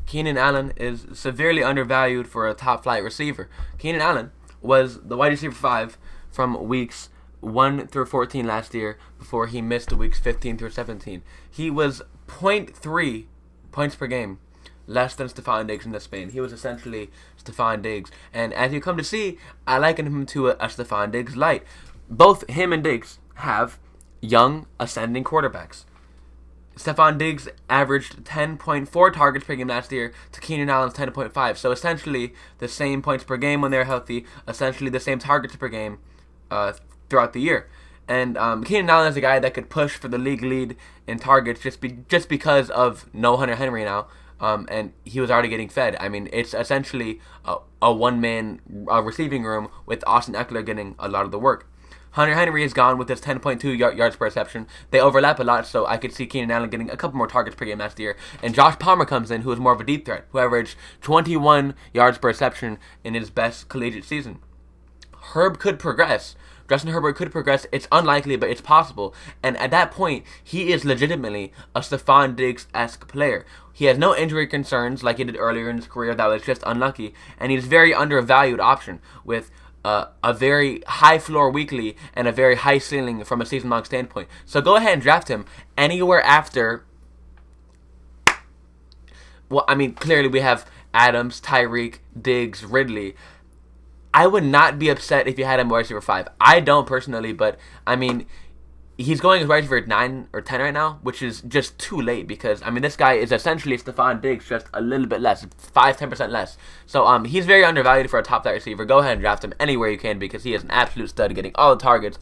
Keenan Allen is severely undervalued for a top flight receiver. Keenan Allen was the wide receiver 5 from weeks 1 through 14 last year before he missed weeks 15 through 17. He was zero point 0.3 points per game less than Stephon Diggs in the Spain. He was essentially Stephon Diggs. And as you come to see, I liken him to a Stephon Diggs light. Both him and Diggs have young, ascending quarterbacks. Stephon Diggs averaged 10.4 targets per game last year to Keenan Allen's 10.5. So essentially the same points per game when they're healthy, essentially the same targets per game throughout the year. And Keenan Allen is a guy that could push for the league lead in targets just because of no Hunter Henry now. And he was already getting fed. I mean, it's essentially a one-man receiving room with Austin Eckler getting a lot of the work. Hunter Henry is gone with his 10.2 yards per reception. They overlap a lot, so I could see Keenan Allen getting a couple more targets per game last year. And Josh Palmer comes in, who is more of a deep threat, who averaged 21 yards per reception in his best collegiate season. Herb could progress. Justin Herbert could progress. It's unlikely, but it's possible. And at that point, he is legitimately a Stephon Diggs-esque player. He has no injury concerns like he did earlier in his career that was just unlucky. And he's a very undervalued option with a very high floor weekly and a very high ceiling from a season-long standpoint. So go ahead and draft him anywhere after. Well, I mean, clearly we have Adams, Tyreek, Diggs, Ridley. I would not be upset if you had him wide receiver 5. I don't personally, but I mean, he's going as wide receiver 9 or 10 right now, which is just too late because, I mean, this guy is essentially Stephon Diggs, just a little bit less, 5-10% less. So he's very undervalued for a top flight receiver. Go ahead and draft him anywhere you can because he is an absolute stud, getting all the targets.